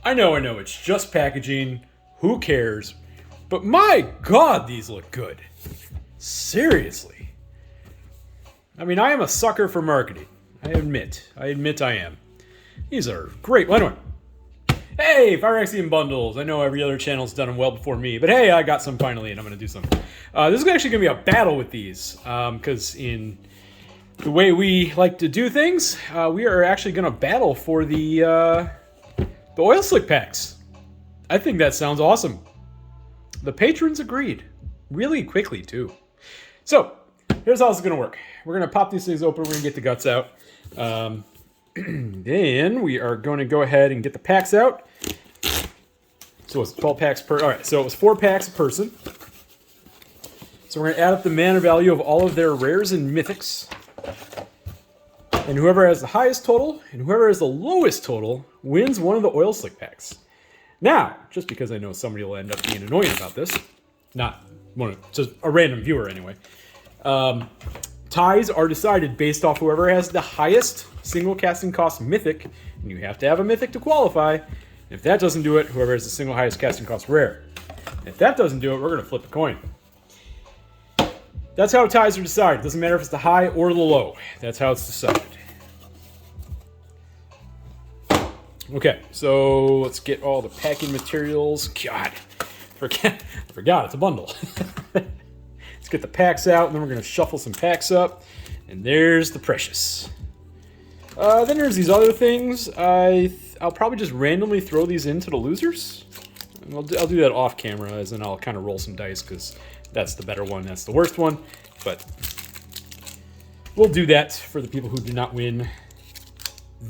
I know, it's just packaging. Who cares? But my God, these look good. Seriously. I mean, I am a sucker for marketing. I admit I am. These are great. Well, anyway. Hey, Phyrexia bundles. I know every other channel's done them well before me, but hey, I got some finally, and I'm going to do some. This is actually going to be a battle with these, because in the way we like to do things, we are actually going to battle for the oil slick packs. I think that sounds awesome. The patrons agreed. Really quickly, too. So, here's how this is going to work. We're going to pop these things open. We're going to get the guts out. Then we are going to go ahead and get the packs out. So it's 12 packs per... Alright, so it was 4 packs a person. So we're going to add up the mana value of all of their rares and mythics. And whoever has the highest total and whoever has the lowest total wins one of the oil slick packs. Now, just because I know somebody will end up being annoying about this, not one, just a random viewer anyway, ties are decided based off whoever has the highest single casting cost mythic, and you have to have a mythic to qualify. And if that doesn't do it, whoever has the single highest casting cost rare. And if that doesn't do it, we're going to flip a coin. That's how ties are decided. Doesn't matter if it's the high or the low. That's how it's decided. Okay, so let's get all the packing materials. God, I forgot it's a bundle. Let's get the packs out, and then we're going to shuffle some packs up. And there's the precious. Then there's these other things. I'll probably just randomly throw these into the losers. And I'll do that off camera, as in I'll kind of roll some dice, because that's the better one, that's the worst one. But we'll do that for the people who do not win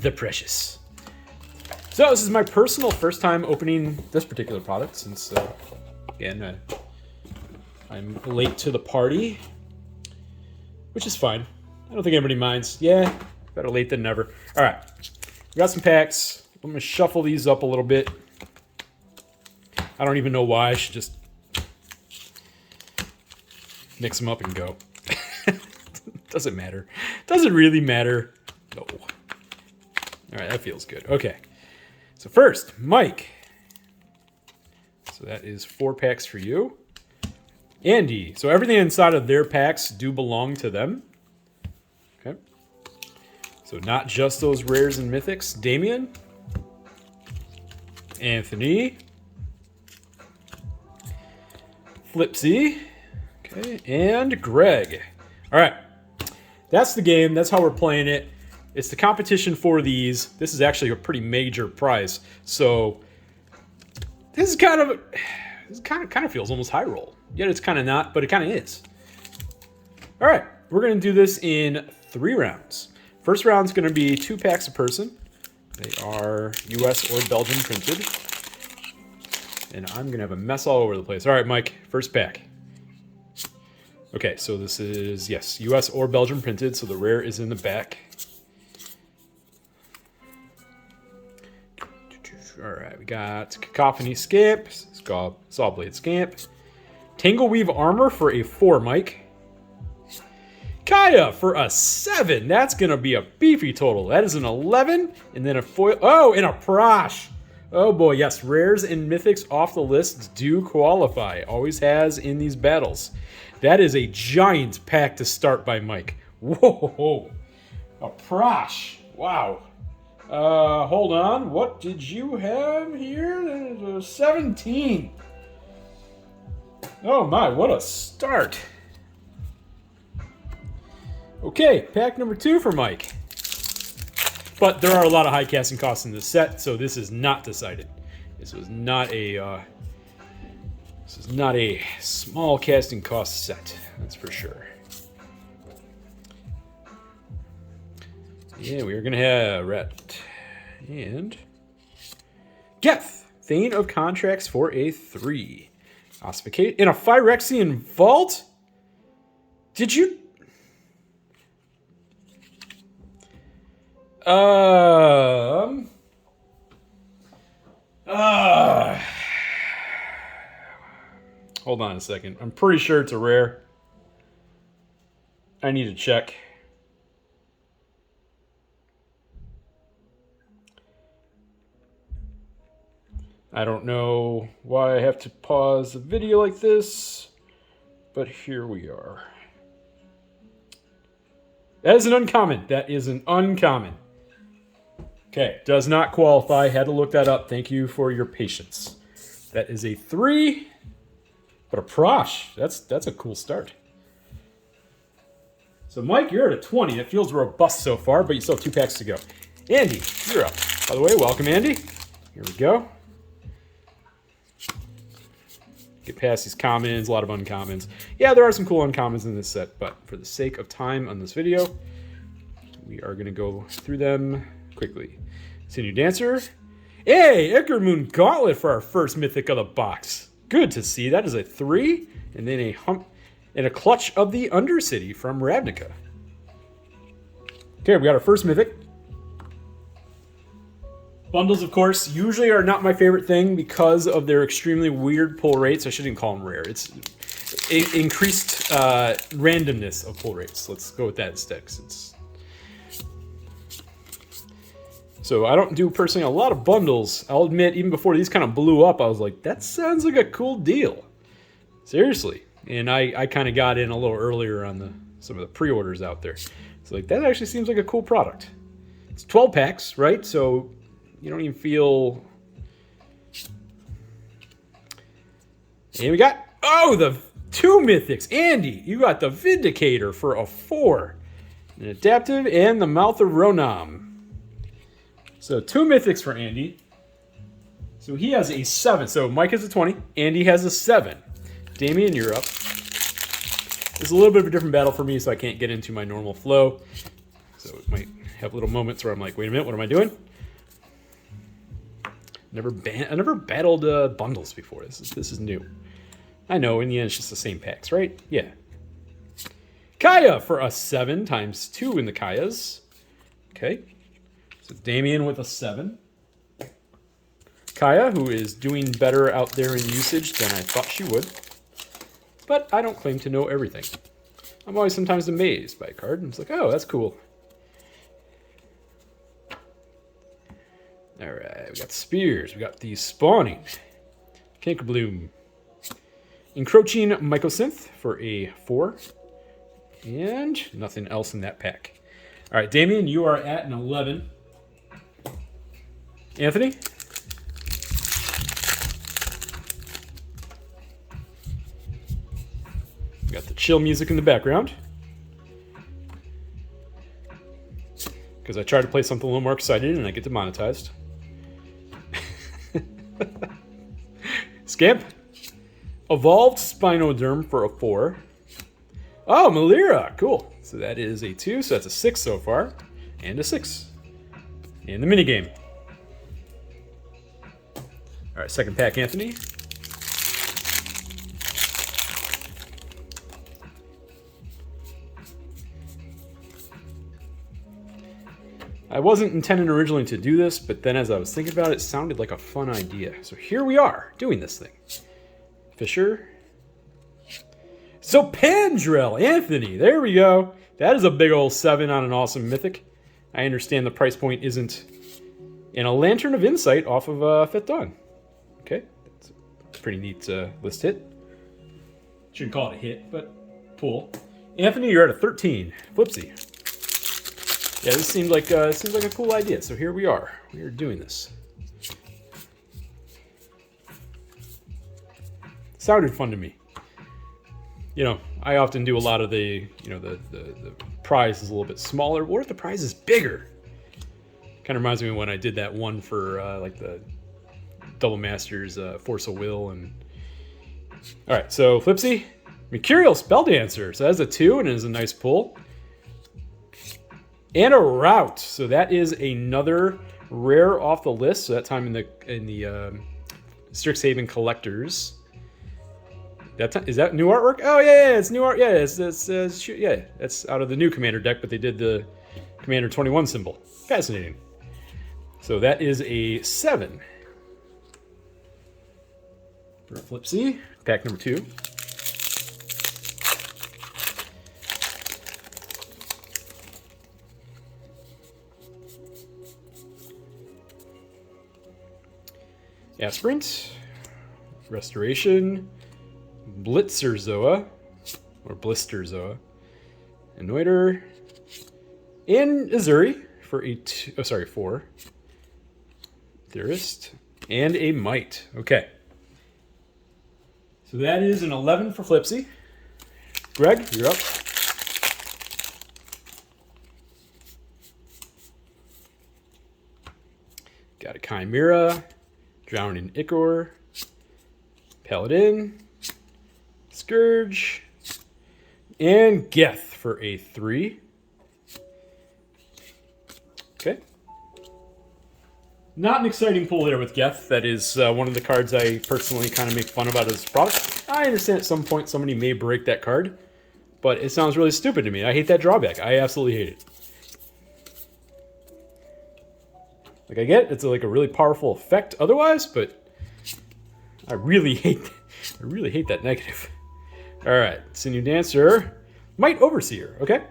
the precious. So this is my personal first time opening this particular product, since, again, I'm late to the party, which is fine. I don't think anybody minds. Yeah, better late than never. All right, we got some packs. I'm gonna shuffle these up a little bit. I don't even know why. I should just mix them up and go. Doesn't matter. Doesn't really matter. No. All right, that feels good. Okay. So first, Mike. So that is 4 packs for you. Andy. So everything inside of their packs do belong to them. Okay. So not just those rares and mythics. Damien. Anthony. Flipsy. Okay. And Greg. All right. That's the game. That's how we're playing it. It's the competition for these. This is actually a pretty major prize. So this kind of feels almost high roll. Yet it's kind of not, but it kind of is. All right, we're going to do this in 3 rounds. First round's going to be 2 packs a person. They are US or Belgian printed. And I'm going to have a mess all over the place. All right, Mike, first pack. Okay, so this is, yes, US or Belgian printed, so the rare is in the back. All right, we got Cacophony Scamp, Sawblade Scamp, Tangleweave Armor for a 4, Mike. Kaya for a 7. That's going to be a beefy total. That is an 11, and then a foil. Oh, and a Prosh. Oh boy, yes, rares and mythics off the list do qualify. Always has in these battles. That is a giant pack to start by Mike. Whoa, a Prosh. Wow. Hold on. What did you have here? 17. Oh my, what a start. Okay, pack number 2 for Mike. But there are a lot of high casting costs in this set, so this is not decided. This is not a small casting cost set, that's for sure. Yeah, we are going to have Ret and Geth, Thane of Contracts for a 3. Ossificate in a Phyrexian Vault? Did you... Hold on a second. I'm pretty sure it's a rare. I need to check. I don't know why I have to pause the video like this, but here we are. That is an uncommon. That is an uncommon. Okay, does not qualify. Had to look that up. Thank you for your patience. That is a 3, but a Prosh. That's a cool start. So, Mike, you're at a 20. It feels robust so far, but you still have 2 packs to go. Andy, you're up. By the way, welcome, Andy. Here we go. Get past these commons, a lot of uncommons. Yeah, there are some cool uncommons in this set, but for the sake of time on this video, we are going to go through them quickly. Sinu Dancer. Hey, Icar Moon Gauntlet for our first mythic of the box. Good to see. That is a 3, and then a Clutch of the Undercity from Ravnica. Okay, we got our first mythic. Bundles, of course, usually are not my favorite thing because of their extremely weird pull rates. I shouldn't call them rare. It's increased randomness of pull rates. Let's go with that instead. So I don't do personally a lot of bundles. I'll admit, even before these kind of blew up, I was like, that sounds like a cool deal. Seriously. And I kind of got in a little earlier on some of the pre-orders out there. So like, that actually seems like a cool product. It's 12 packs, right? So you don't even feel... And we got, the 2 mythics. Andy, you got the Vindicator for a 4. An Adaptive and the Mouth of Ronam. So 2 mythics for Andy. So he has a 7. So Mike has a 20. Andy has a 7. Damien, you're up. It's a little bit of a different battle for me, so I can't get into my normal flow. So it might have little moments where I'm like, wait a minute, what am I doing? I never battled bundles before. This is new. I know, in the end, it's just the same packs, right? Yeah. Kaya for a 7 times 2 in the Kayas. Okay. So Damien with a 7. Kaya, who is doing better out there in usage than I thought she would. But I don't claim to know everything. I'm always sometimes amazed by a card, and it's like, oh, that's cool. Alright, we got the Spears, we got the Spawning, Cankerbloom, Encroaching Mycosynth for a 4, and nothing else in that pack. Alright, Damien, you are at an 11. Anthony? We got the chill music in the background. Because I try to play something a little more exciting and I get demonetized. Scamp. Evolved Spinoderm for a 4. Oh, Malira. Cool. So that is a 2. So that's a 6 so far. And a 6. In the minigame. All right, second pack, Anthony. I wasn't intending originally to do this, but then as I was thinking about it, it sounded like a fun idea. So here we are, doing this thing. Fisher. So Pandrel, Anthony, there we go. That is a big old 7 on an awesome mythic. I understand the price point isn't in a Lantern of Insight off of Fit Dawn. Okay, that's a pretty neat list hit. Shouldn't call it a hit, but pull. Anthony, you're at a 13. Flipsy. Yeah, this seems like a cool idea. So here we are. We are doing this. Sounded fun to me. You know, I often do a lot of the prize is a little bit smaller. What if the prize is bigger? Kind of reminds me of when I did that one for like the Double Masters Force of Will. And all right, so Flipsy, Mercurial Spell Dancer. So that's a 2 and it is a nice pull. And a Route. So that is another rare off the list. So that time in the Strixhaven Collectors. Is that new artwork? Oh yeah, it's new art. Yeah, that's out of the new Commander deck, but they did the Commander 21 symbol. Fascinating. So that is a 7. For Flipsy, pack number 2. Aspirant, Restoration, Blitzerzoa, or Blisterzoa, Anoiter, and Azuri for a 4. Theorist, and a Mite. Okay. So that is an 11 for Flipsy. Greg, you're up. Got a Chimera, Drowning Ichor, Paladin, Scourge, and Geth for a 3. Okay. Not an exciting pull there with Geth. That is one of the cards I personally kind of make fun about as a product. I understand at some point somebody may break that card, but it sounds really stupid to me. I hate that drawback. I absolutely hate it. Like, I get it, it's like a really powerful effect otherwise, but I really hate that negative. All right, Sinew Dancer, Might Overseer. Okay,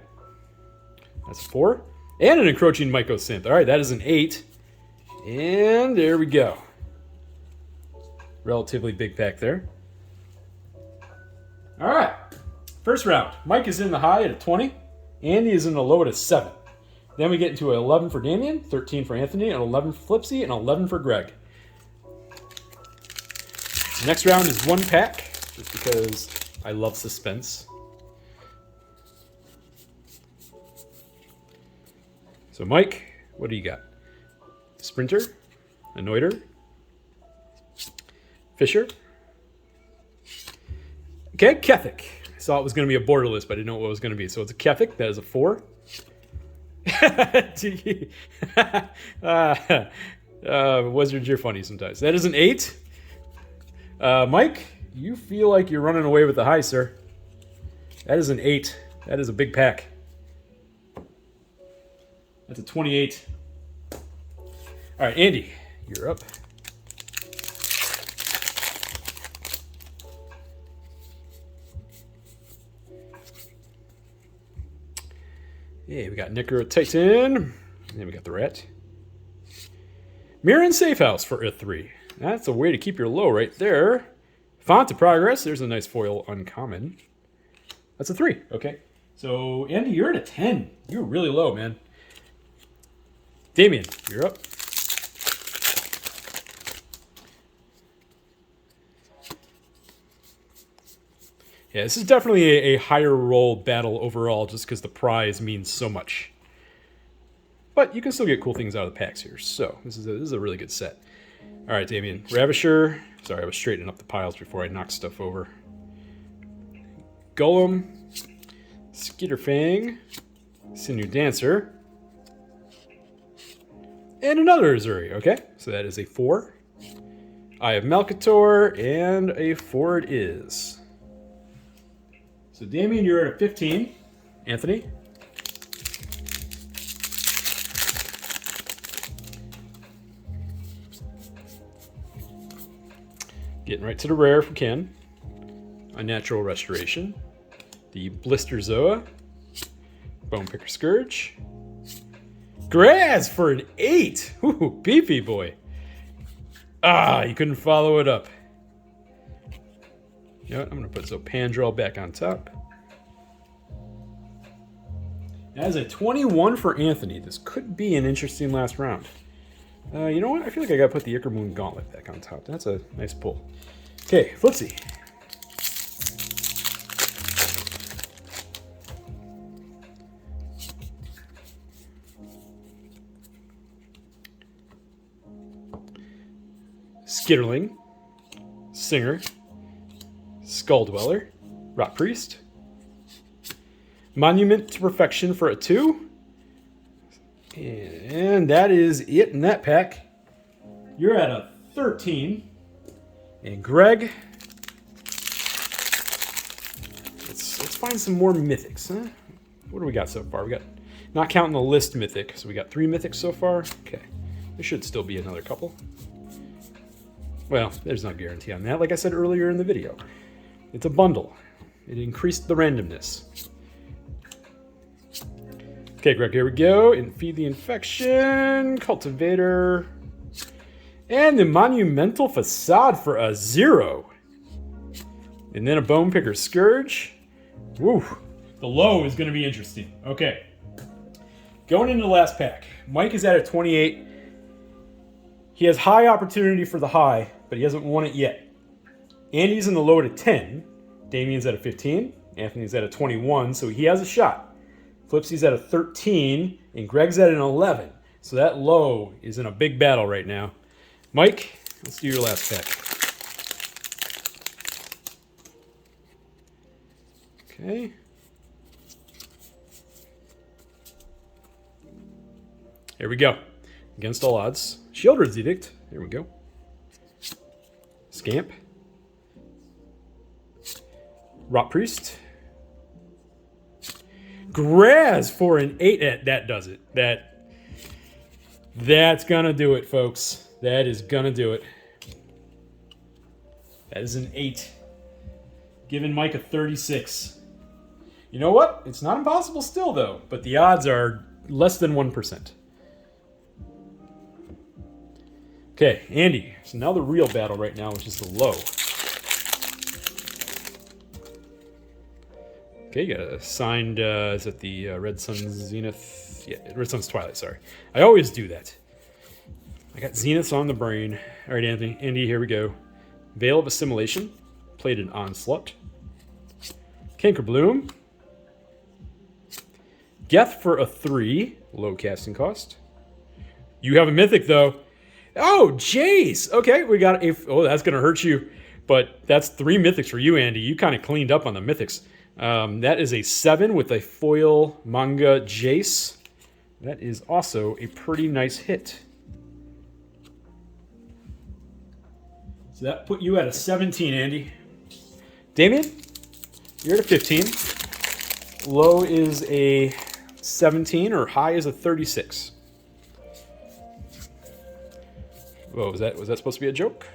that's a 4, and an Encroaching Mycosynth. All right, that is an 8. And there we go. Relatively big pack there. All right. First round. Mike is in the high at a 20. Andy is in the low at a 7. Then we get into an 11 for Damien, 13 for Anthony, an 11 for Flipsy, and 11 for Greg. Next round is 1 pack, just because I love suspense. So Mike, what do you got? Sprinter, Anoiter, Fisher. Okay, Kethik. I saw it was going to be a borderless, but I didn't know what it was going to be. So it's a Kethik. That is a 4. Wizards, you're funny sometimes. That is an 8. Mike, you feel like you're running away with the high, sir. That is an 8. That is a big pack. That's a 28. All right, Andy, you're up. Yeah, we got Necro Titan. And then we got the Rat. Mirror and Safe House for a 3. That's a way to keep your low right there. Font of Progress. There's a nice foil uncommon. That's a 3. Okay. So, Andy, you're at a 10. You're really low, man. Damien, you're up. Yeah, this is definitely a higher roll battle overall just because the prize means so much. But you can still get cool things out of the packs here. So this is a really good set. All right, Damien. Ravisher. Sorry, I was straightening up the piles before I knocked stuff over. Golem. Skitterfang. Sinew Dancer. And another Azuri. Okay, so that is a 4. Eye of Malcator. And a 4 it is. So, Damien, you're at a 15. Anthony? Getting right to the rare for Ken. Unnatural Restoration. The Blisterzoa. Bonepicker Scourge. Graz for an 8! Ooh, beefy boy. Ah, you couldn't follow it up. You know what? I'm going to put Zopandrel back on top. That is a 21 for Anthony. This could be an interesting last round. You know what? I feel like I got to put the Ichor Moon Gauntlet back on top. That's a nice pull. Okay, Flipsy. Skitterling. Singer. Skull Dweller, Rot Priest, Monument to Perfection for a 2, and that is it in that pack. You're at a 13, and Greg, let's find some more mythics, huh? What do we got so far? We got, not counting the list mythic, so we got 3 mythics so far. Okay, there should still be another couple. Well, there's no guarantee on that, like I said earlier in the video. It's a bundle. It increased the randomness. Okay, Greg, here we go. And Feed the Infection, Cultivator, And the Monumental Facade for a 0. And then a Bone Picker Scourge. Woo. The low is going to be interesting. Okay. Going into the last pack. Mike is at a 28. He has high opportunity for the high, but he hasn't won it yet. Andy's in the low at a 10. Damien's at a 15. Anthony's at a 21, so he has a shot. Flipsy's at a 13, and Greg's at an 11. So that low is in a big battle right now. Mike, let's do your last pack. Okay. Here we go. Against all odds. Shieldred's Edict. Here we go. Scamp. Rot Priest. Graz for an 8. That does it. That's gonna do it, folks. That is gonna do it. That is an 8. Giving Mike a 36. You know what? It's not impossible still, though. But the odds are less than 1%. Okay, Andy. So now the real battle right now, which is the low. Okay, you got a signed, is it the Red Sun Zenith? Yeah, Red Sun's Twilight, sorry. I always do that. I got Zeniths on the brain. All right, Andy, here we go. Veil of Assimilation, Plated Onslaught. Cankerbloom. Geth for a 3, low casting cost. You have a mythic, though. Oh, Jace! Okay, we got a... Oh, that's going to hurt you. But that's 3 mythics for you, Andy. You kind of cleaned up on the mythics. That is a 7 with a foil manga Jace. That is also a pretty nice hit. So that put you at a 17, Andy. Damien, you're at a 15. Low is a 17, or high is a 36. Whoa, was that supposed to be a joke?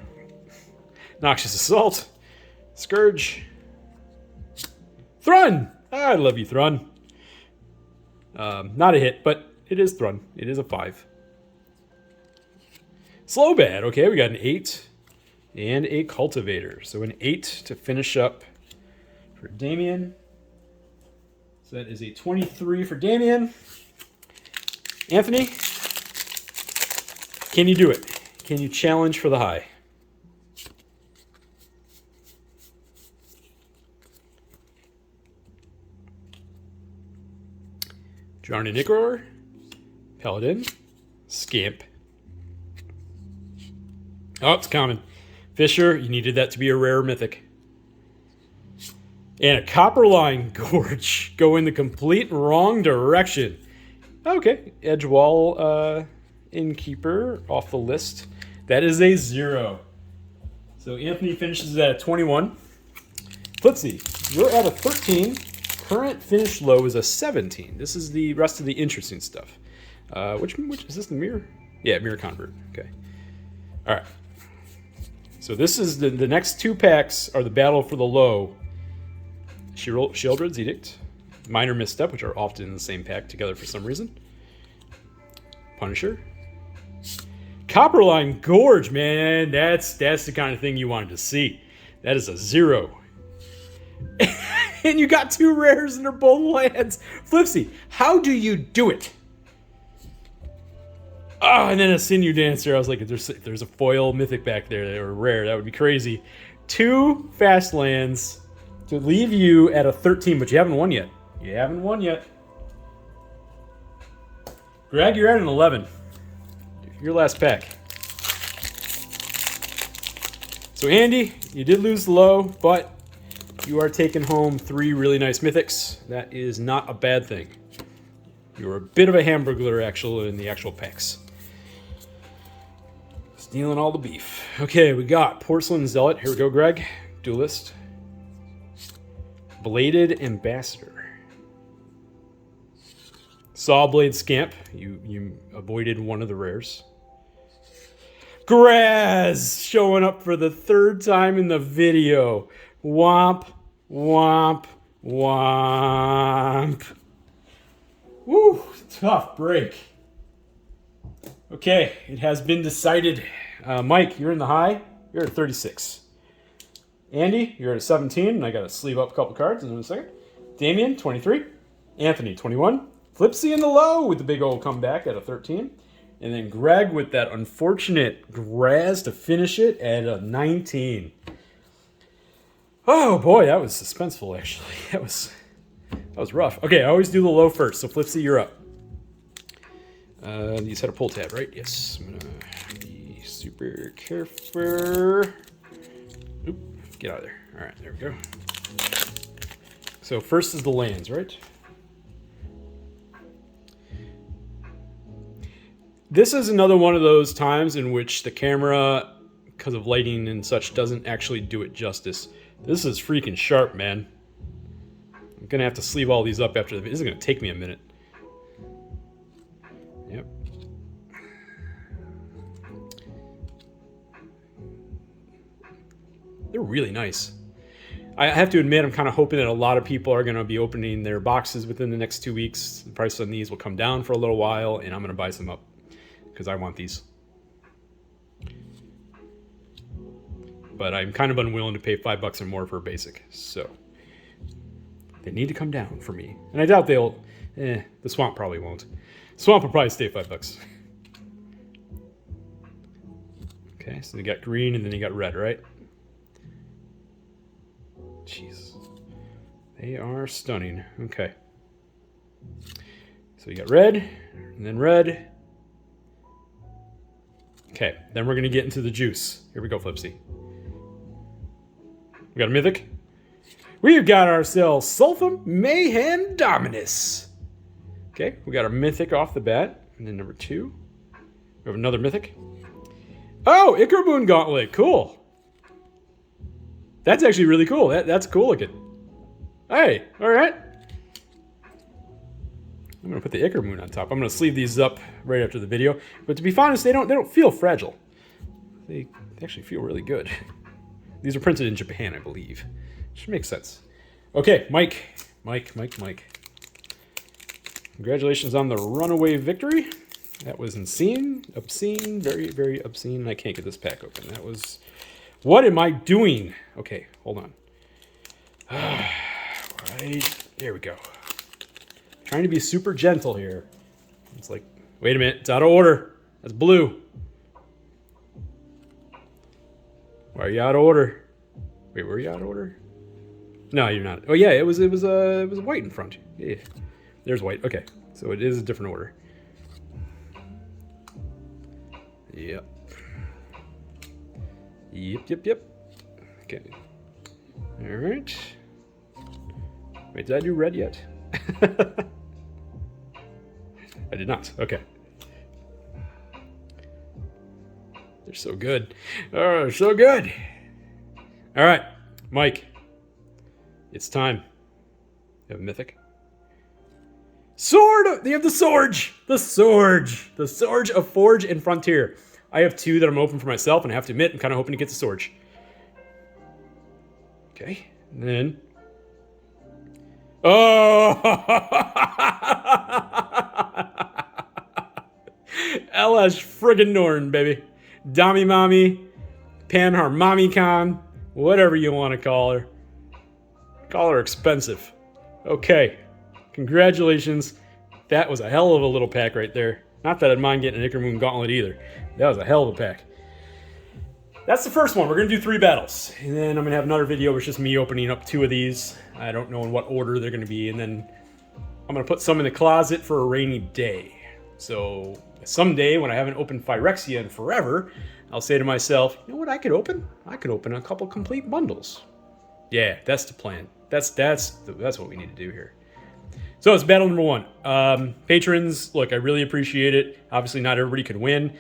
Noxious Assault. Scourge. Thrun! I love you, Thrun. Not a hit, but it is Thrun. It is a 5. Slowbad. Okay, we got an 8 and a Cultivator. So an 8 to finish up for Damien. So that is a 23 for Damien. Anthony, can you do it? Can you challenge for the high? Jarnanicor, Paladin, Scamp. Oh, it's common. Fisher, you needed that to be a rare mythic. And a Copperline Gorge going the complete wrong direction. Okay, Edgewall Innkeeper off the list. That is a 0. So Anthony finishes at a 21. Flipsy, you're at a 13. Current finish low is a 17. This is the rest of the interesting stuff. Which is this, the mirror? Yeah, mirror convert. Okay. All right. So this is the next 2 packs are the battle for the low. Shieldred's Edict, Minor Misstep, which are often in the same pack together for some reason. Punisher. Copperline Gorge, man. That's the kind of thing you wanted to see. That is a 0. And you got 2 rares and they're both lands. Flipsy, how do you do it? Oh, and then a Sinew Dancer. I was like, if there's a foil mythic back there that were rare, that would be crazy. 2 fast lands to leave you at a 13, but you haven't won yet. You haven't won yet. Greg, you're at an 11. Your last pack. So Andy, you did lose the low, but you are taking home 3 really nice mythics. That is not a bad thing. You're a bit of a hamburglar actual in the actual packs. Stealing all the beef. Okay, we got Porcelain Zealot. Here we go, Greg. Duelist. Bladed Ambassador. Sawblade Scamp. You avoided one of the rares. Graz showing up for the 3rd time in the video. Womp, womp, womp. Woo, tough break. Okay, it has been decided. Mike, you're in the high. You're at 36. Andy, you're at a 17, and I got to sleeve up a couple cards in a second. Damien, 23. Anthony, 21. Flipsy in the low with the big old comeback at a 13. And then Greg with that unfortunate Graz to finish it at a 19. Oh boy, that was suspenseful actually. That was rough. Okay, I always do the low first, so Flipsy, you're up. These had a pull tab, right? Yes. I'm gonna be super careful. Oop, get out of there. All right, there we go. So first is the lands, right? This is another one of those times in which the camera, because of lighting and such, doesn't actually do it justice. This is freaking sharp, man. I'm gonna have to sleeve all these up after the video. This is gonna take me a minute. Yep. They're really nice. I have to admit, I'm kind of hoping that a lot of people are going to be opening their boxes within the next 2 weeks. The price on these will come down for a little while, and I'm going to buy some up because I want these. But I'm kind of unwilling to pay $5 or more for a basic, so they need to come down for me. And I doubt they'll. The swamp probably won't. Swamp will probably stay $5. Okay, so you got green and then you got red, right? Jeez. They are stunning. Okay. So you got red, and then red. Okay, then we're going to get into the juice. Here we go, Flipsy. We got a mythic. We've got ourselves Sulfum Mayhem Dominus. Okay, we got a mythic off the bat. And then number 2. We have another mythic. Oh, Ickermoon Gauntlet. Cool. That's actually really cool. That's cool looking. Hey, all right. I'm gonna put the Ickermoon on top. I'm gonna sleeve these up right after the video. But to be honest, they don't feel fragile. They actually feel really good. These are printed in Japan, I believe. Should make sense. Okay, Mike. Congratulations on the runaway victory. That was insane, obscene, very, very obscene. I can't get this pack open. That was... What am I doing? Okay, hold on. Right, there we go. Trying to be super gentle here. It's like, wait a minute, it's out of order. That's blue. Why are you out of order? Wait, were you out of order? No, you're not. Oh yeah, it was white in front. Yeah, there's white. Okay, so it is a different order. Yep. Yep. Okay. All right. Wait, did I do red yet? I did not. Okay. They're so good. Oh, they're so good. All right, Mike. It's time. You have a mythic. Sword! They have the Sorge! The Sorge! The Sorge of Forge and Frontier. I have 2 that I'm open for myself, and I have to admit, I'm kind of hoping to get the Sorge. Okay, and then... Oh! LS friggin' Norn, baby. Dami Mommy, Panharmamicon, whatever you want to call her. Call her expensive. Okay, congratulations. That was a hell of a little pack right there. Not that I'd mind getting an Ickermoon Gauntlet either. That was a hell of a pack. That's the first one. We're going to do 3 battles. And then I'm going to have another video where it's just me opening up 2 of these. I don't know in what order they're going to be. And then I'm going to put some in the closet for a rainy day. So someday when I haven't opened Phyrexia in forever, I'll say to myself, you know what I could open? I could open a couple complete bundles. Yeah, that's the plan. That's what we need to do here. So it's battle number 1. Patrons, look, I really appreciate it. Obviously, not everybody could win.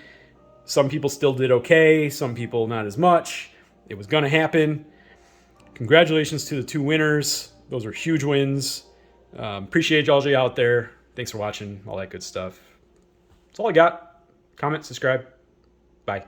Some people still did okay. Some people not as much. It was going to happen. Congratulations to the 2 winners. Those are huge wins. Appreciate all you out there. Thanks for watching. All that good stuff. That's all I got. Comment, subscribe. Bye.